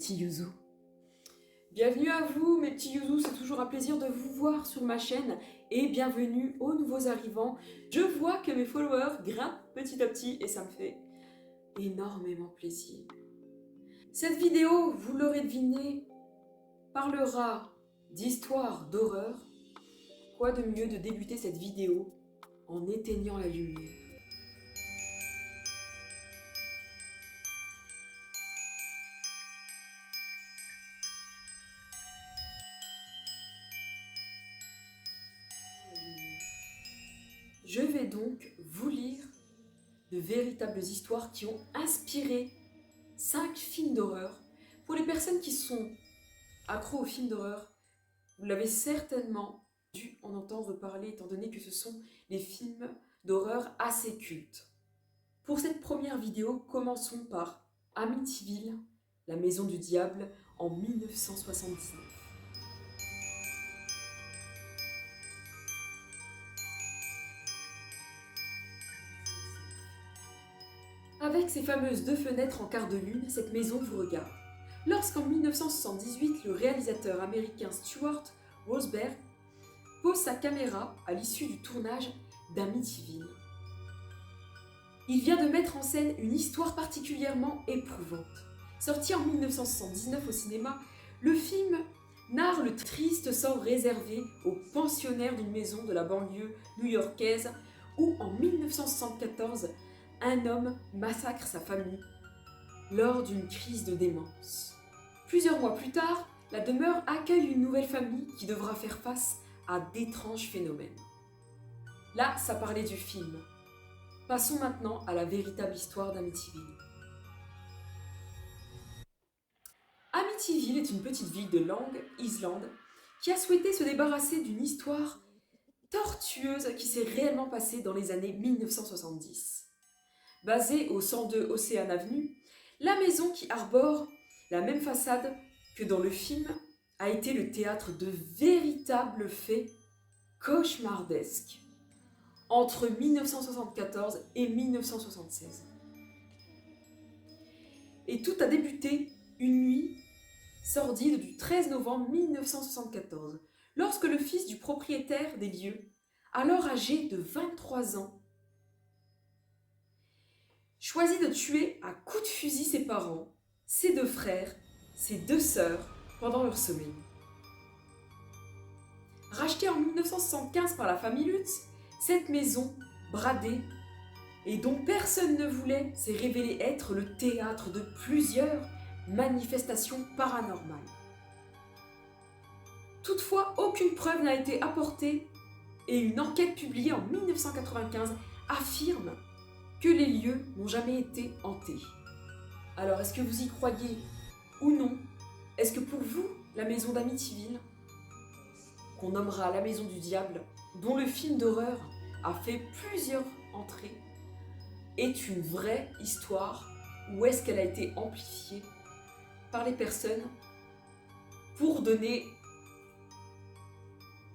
petits youzous. Bienvenue à vous mes petits youzous, c'est toujours un plaisir de vous voir sur ma chaîne et bienvenue aux nouveaux arrivants. Je vois que mes followers grimpent petit à petit et ça me fait énormément plaisir. Cette vidéo, vous l'aurez deviné, parlera d'histoires d'horreur. Quoi de mieux de débuter cette vidéo en éteignant la lumière? Je vais donc vous lire de véritables histoires qui ont inspiré 5 films d'horreur. Pour les personnes qui sont accros aux films d'horreur, vous l'avez certainement dû en entendre parler étant donné que ce sont des films d'horreur assez cultes. Pour cette première vidéo, commençons par Amityville, la maison du diable en 1979. Avec ses fameuses 2 fenêtres en quart de lune, cette maison vous regarde. Lorsqu'en 1978, le réalisateur américain Stuart Rosberg pose sa caméra à l'issue du tournage d'Amityville. Il vient de mettre en scène une histoire particulièrement éprouvante. Sorti en 1979 au cinéma, le film narre le triste sort réservé aux pensionnaires d'une maison de la banlieue new-yorkaise où, en 1974, un homme massacre sa famille lors d'une crise de démence. Plusieurs mois plus tard, la demeure accueille une nouvelle famille qui devra faire face à d'étranges phénomènes. Là, ça parlait du film. Passons maintenant à la véritable histoire d'Amityville. Amityville est une petite ville de Long Island qui a souhaité se débarrasser d'une histoire tortueuse qui s'est réellement passée dans les années 1970. Basée au 102 Ocean Avenue, la maison qui arbore la même façade que dans le film a été le théâtre de véritables faits cauchemardesques entre 1974 et 1976. Et tout a débuté une nuit sordide du 13 novembre 1974, lorsque le fils du propriétaire des lieux, alors âgé de 23 ans, choisit de tuer à coups de fusil ses parents, ses 2 frères, ses 2 sœurs pendant leur sommeil. Rachetée en 1975 par la famille Lutz, cette maison, bradée et dont personne ne voulait, s'est révélée être le théâtre de plusieurs manifestations paranormales. Toutefois, aucune preuve n'a été apportée et une enquête publiée en 1995 affirme que les lieux n'ont jamais été hantés. Alors, est-ce que vous y croyez ou non? Est-ce que pour vous, la maison d'Amityville, qu'on nommera la maison du diable, dont le film d'horreur a fait plusieurs entrées, est une vraie histoire ou est-ce qu'elle a été amplifiée par les personnes pour donner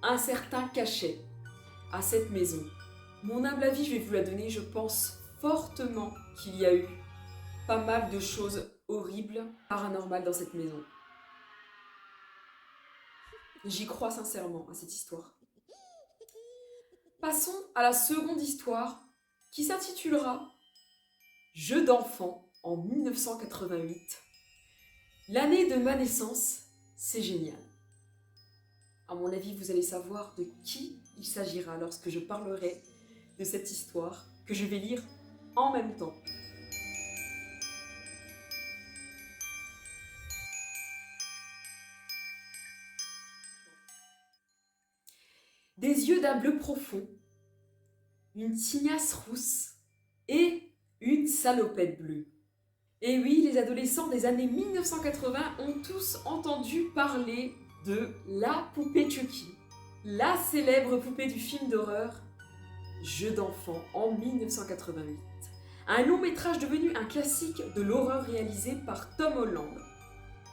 un certain cachet à cette maison? Mon humble avis, je vais vous la donner, je pense fortement qu'il y a eu pas mal de choses horribles, paranormales dans cette maison. J'y crois sincèrement à cette histoire. Passons à la seconde histoire qui s'intitulera Jeu d'enfant en 1988. L'année de ma naissance, c'est génial. À mon avis, vous allez savoir de qui il s'agira lorsque je parlerai de cette histoire que je vais lire en même temps. Des yeux d'un bleu profond, une tignasse rousse et une salopette bleue. Et oui, les adolescents des années 1980 ont tous entendu parler de la poupée Chucky, la célèbre poupée du film d'horreur Jeu d'enfant en 1988. Un long métrage devenu un classique de l'horreur réalisé par Tom Holland,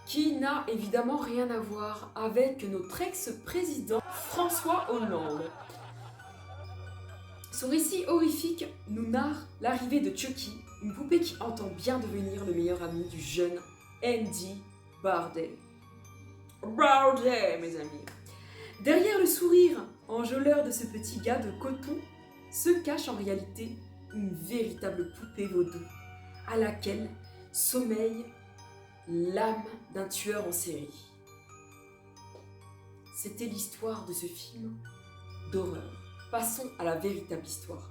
qui n'a évidemment rien à voir avec notre ex-président François Hollande. Son récit horrifique nous narre l'arrivée de Chucky, une poupée qui entend bien devenir le meilleur ami du jeune Andy Bardet. Bardet, mes amis. Derrière le sourire enjôleur de ce petit gars de coton se cache en réalité une véritable poupée vaudou à laquelle sommeille l'âme d'un tueur en série. C'était l'histoire de ce film d'horreur. Passons à la véritable histoire.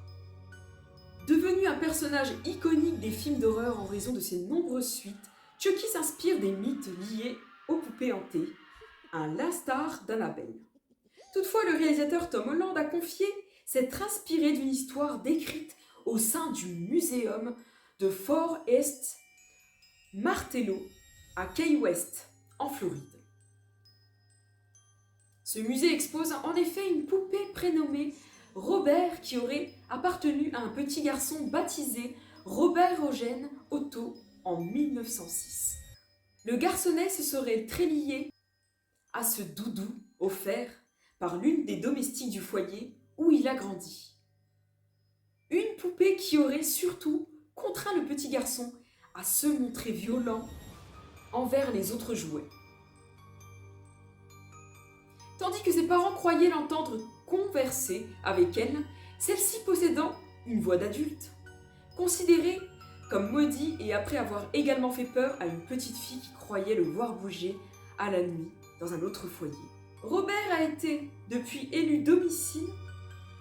Devenu un personnage iconique des films d'horreur en raison de ses nombreuses suites, Chucky s'inspire des mythes liés aux poupées hantées, à l'instar d'Annabelle. Toutefois, le réalisateur Tom Holland a confié s'être inspiré d'une histoire décrite au sein du muséum de Fort East Martello à Key West, en Floride. Ce musée expose en effet une poupée prénommée Robert qui aurait appartenu à un petit garçon baptisé Robert Eugène Otto en 1906. Le garçonnet se serait très lié à ce doudou offert par l'une des domestiques du foyer où il a grandi. Une poupée qui aurait surtout contraint le petit garçon à se montrer violent envers les autres jouets. Tandis que ses parents croyaient l'entendre converser avec elle, celle-ci possédant une voix d'adulte, considérée comme maudit et après avoir également fait peur à une petite fille qui croyait le voir bouger à la nuit dans un autre foyer. Robert a été depuis élu domicile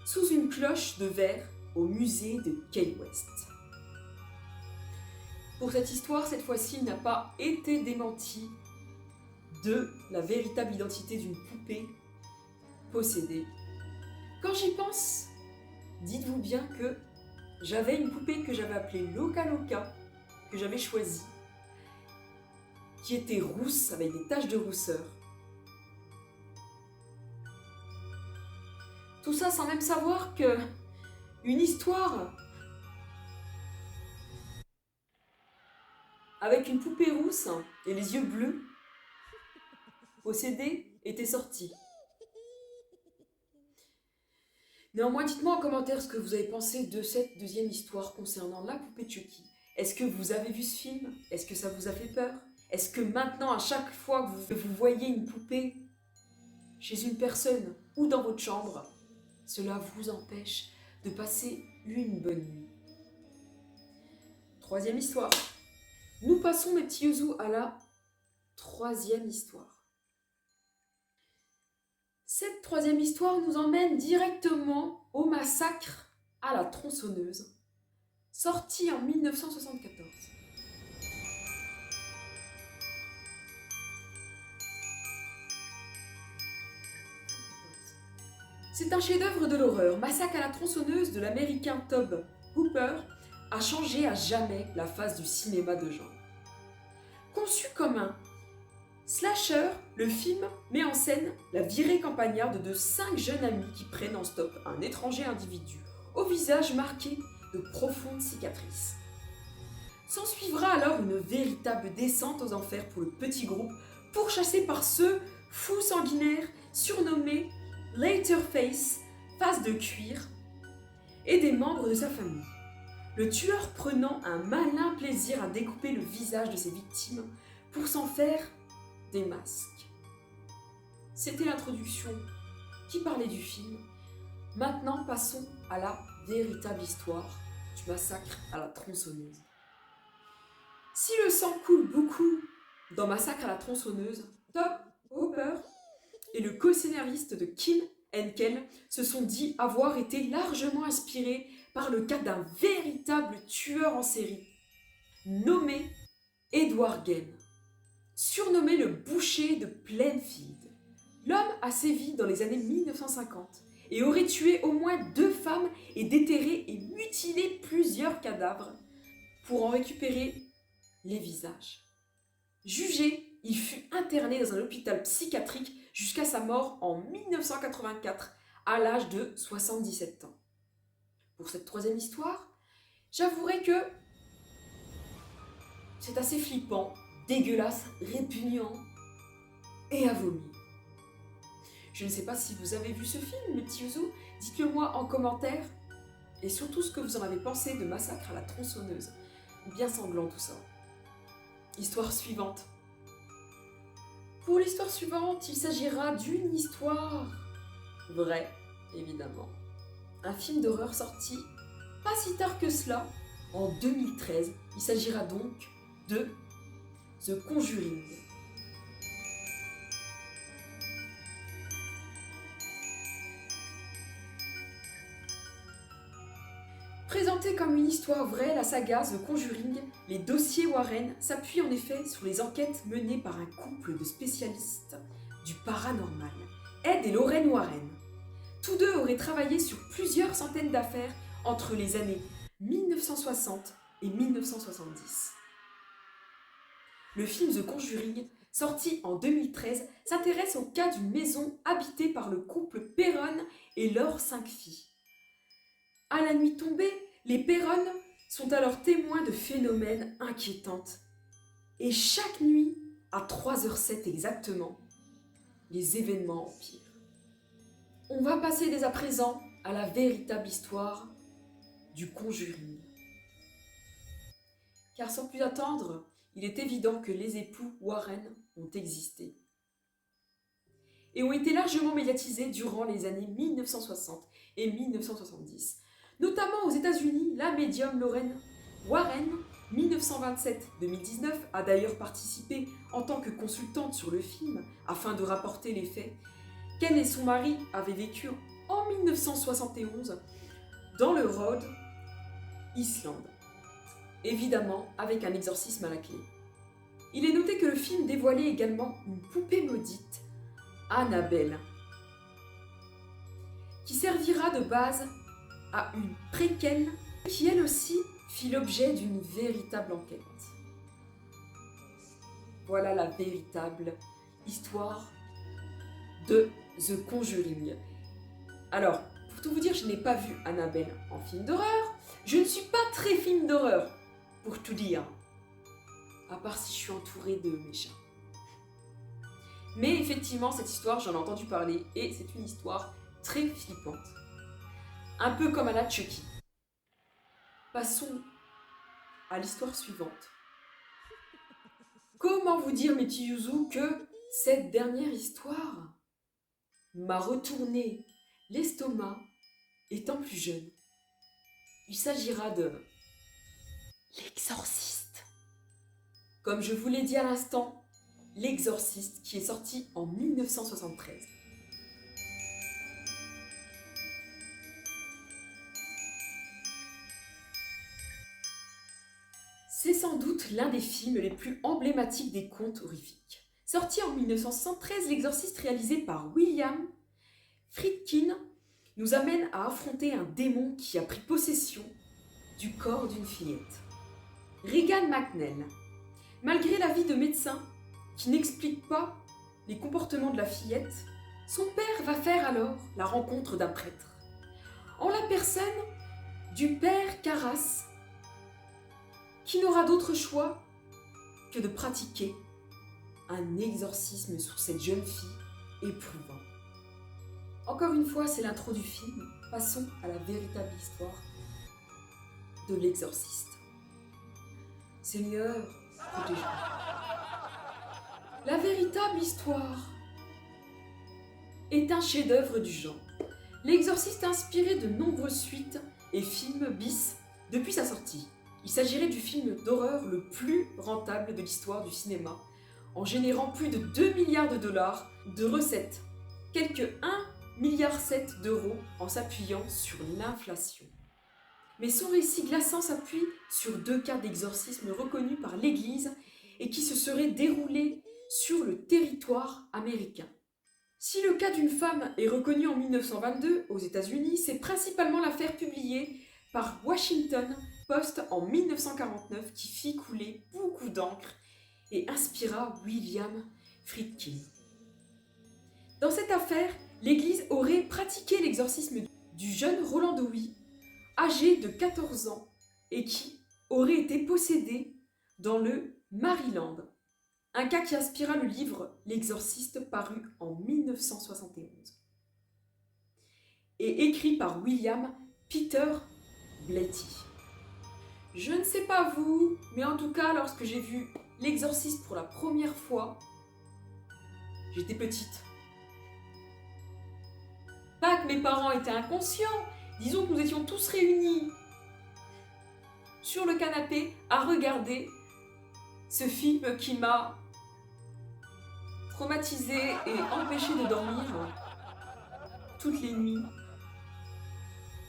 sous une cloche de verre au musée de Key West. Pour cette histoire, cette fois-ci, il n'a pas été démenti de la véritable identité d'une poupée possédée. Quand j'y pense, dites-vous bien que j'avais une poupée que j'avais appelée Loca Loca, que j'avais choisie, qui était rousse avec des taches de rousseur. Tout ça sans même savoir que une histoire avec une poupée rousse et les yeux bleus possédée était sortie. Néanmoins, dites-moi en commentaire ce que vous avez pensé de cette deuxième histoire concernant la poupée Chucky. Est-ce que vous avez vu ce film? Est-ce que ça vous a fait peur? Est-ce que maintenant, à chaque fois que vous voyez une poupée chez une personne ou dans votre chambre, cela vous empêche de passer une bonne nuit? Troisième histoire. Nous passons, mes petits ouzous, à la troisième histoire. Cette troisième histoire nous emmène directement au massacre à la tronçonneuse, sorti en 1974. C'est un chef-d'œuvre de l'horreur. Massacre à la tronçonneuse de l'américain Tobe Hooper a changé à jamais la face du cinéma de genre. Conçu comme un slasher, le film met en scène la virée campagnarde de 5 jeunes amis qui prennent en stop un étranger individu au visage marqué de profondes cicatrices. S'ensuivra alors une véritable descente aux enfers pour le petit groupe, pourchassé par ce fou sanguinaire surnommé Leatherface, face de cuir, et des membres de sa famille. Le tueur prenant un malin plaisir à découper le visage de ses victimes pour s'en faire des masques. C'était l'introduction qui parlait du film. Maintenant, passons à la véritable histoire du massacre à la tronçonneuse. Si le sang coule beaucoup dans Massacre à la tronçonneuse, Tobe Hooper et le co-scénariste de Kim Henkel se sont dit avoir été largement inspirés par le cas d'un véritable tueur en série, nommé Edward Gen, surnommé le boucher de Plainfield. L'homme a sévi dans les années 1950 et aurait tué au moins 2 femmes et déterré et mutilé plusieurs cadavres pour en récupérer les visages. Jugé, il fut interné dans un hôpital psychiatrique jusqu'à sa mort en 1984 à l'âge de 77 ans. Pour cette troisième histoire, j'avouerai que c'est assez flippant, dégueulasse, répugnant et à vomir. Je ne sais pas si vous avez vu ce film, mes petits ouzous, dites-le moi en commentaire et surtout ce que vous en avez pensé de Massacre à la tronçonneuse. Bien sanglant tout ça. Histoire suivante. Pour l'histoire suivante, il s'agira d'une histoire vraie, évidemment. Un film d'horreur sorti pas si tard que cela, en 2013. Il s'agira donc de The Conjuring. Présentée comme une histoire vraie, la saga The Conjuring, les dossiers Warren s'appuient en effet sur les enquêtes menées par un couple de spécialistes du paranormal, Ed et Lorraine Warren. Tous deux auraient travaillé sur plusieurs centaines d'affaires entre les années 1960 et 1970. Le film The Conjuring, sorti en 2013, s'intéresse au cas d'une maison habitée par le couple Perron et leurs 5 filles. À la nuit tombée, les Perron sont alors témoins de phénomènes inquiétants. Et chaque nuit, à 3h07 exactement, les événements empirent. On va passer dès à présent à la véritable histoire du Conjuring. Car sans plus attendre, il est évident que les époux Warren ont existé et ont été largement médiatisés durant les années 1960 et 1970. Notamment aux États-Unis, la médium Lorraine Warren, 1927-2019, a d'ailleurs participé en tant que consultante sur le film afin de rapporter les faits qu'elle et son mari avaient vécu en 1971 dans le Rhode Island, évidemment avec un exorcisme à la clé. Il est noté que le film dévoilait également une poupée maudite, Annabelle, qui servira de base à une préquelle qui elle aussi fit l'objet d'une véritable enquête. Voilà la véritable histoire de The Conjuring. Alors, pour tout vous dire, je n'ai pas vu Annabelle en film d'horreur. Je ne suis pas très film d'horreur, pour tout dire. À part si je suis entourée de mes chats. Mais effectivement, cette histoire, j'en ai entendu parler et c'est une histoire très flippante. Un peu comme à la Chucky. Passons à l'histoire suivante. Comment vous dire, mes petits Yuzu, que cette dernière histoire m'a retourné l'estomac étant plus jeune. Il s'agira de L'Exorciste. Comme je vous l'ai dit à l'instant, L'Exorciste qui est sorti en 1973. C'est sans doute l'un des films les plus emblématiques des contes horrifiques. Sorti en 1973, L'Exorciste réalisé par William Friedkin nous amène à affronter un démon qui a pris possession du corps d'une fillette. Regan McNell. Malgré l'avis de médecins qui n'expliquent pas les comportements de la fillette, son père va faire alors la rencontre d'un prêtre. En la personne du père Carras, qui n'aura d'autre choix que de pratiquer un exorcisme sur cette jeune fille éprouvant. Encore une fois, c'est l'intro du film. Passons à la véritable histoire de l'exorciste. Seigneur, protège-moi. La véritable histoire est un chef-d'œuvre du genre. L'exorciste a inspiré de nombreuses suites et films bis depuis sa sortie. Il s'agirait du film d'horreur le plus rentable de l'histoire du cinéma, en générant plus de 2 milliards de dollars de recettes, quelques 1,7 milliard d'euros en s'appuyant sur l'inflation. Mais son récit glaçant s'appuie sur 2 cas d'exorcisme reconnus par l'Église et qui se seraient déroulés sur le territoire américain. Si le cas d'une femme est reconnu en 1922 aux États-Unis, c'est principalement l'affaire publiée par Washington Post en 1949 qui fit couler beaucoup d'encre et inspira William Friedkin. Dans cette affaire, l'Église aurait pratiqué l'exorcisme du jeune Roland Dowie, âgé de 14 ans, et qui aurait été possédé dans le Maryland. Un cas qui inspira le livre L'Exorciste paru en 1971 et écrit par William Peter Blatty. Je ne sais pas vous, mais en tout cas, lorsque j'ai vu L'Exorciste pour la première fois, j'étais petite. Pas que mes parents étaient inconscients, disons que nous étions tous réunis sur le canapé à regarder ce film qui m'a traumatisée et empêchée de dormir toutes les nuits.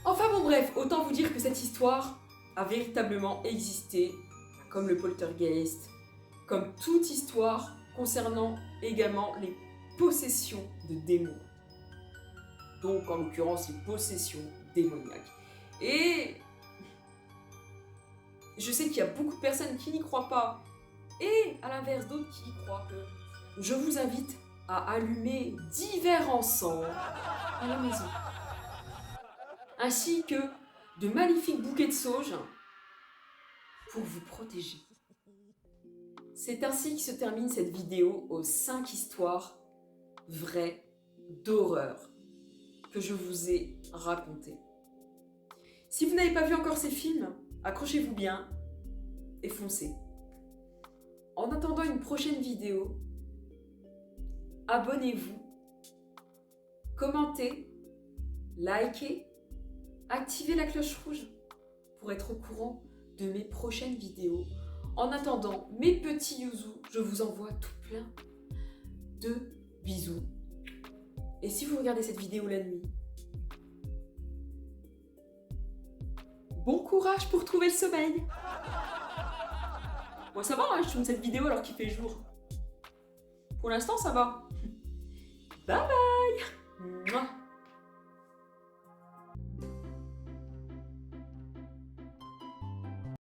Enfin bon bref, autant vous dire que cette histoire a véritablement existé, comme le poltergeist, comme toute histoire concernant également les possessions de démons. Donc en l'occurrence les possessions démoniaques. Et je sais qu'il y a beaucoup de personnes qui n'y croient pas, et à l'inverse d'autres qui y croient. Je vous invite à allumer divers encens à la maison, ainsi que de magnifiques bouquets de sauge pour vous protéger. C'est ainsi que se termine cette vidéo aux 5 histoires vraies d'horreur que je vous ai racontées. Si vous n'avez pas vu encore ces films, accrochez-vous bien et foncez. En attendant une prochaine vidéo, abonnez-vous, commentez, likez, activez la cloche rouge pour être au courant de mes prochaines vidéos. En attendant, mes petits youzous, je vous envoie tout plein de bisous. Et si vous regardez cette vidéo la nuit, bon courage pour trouver le sommeil. Moi ça va, hein, je tourne cette vidéo alors qu'il fait jour. Pour l'instant ça va. Bye bye. Mouah.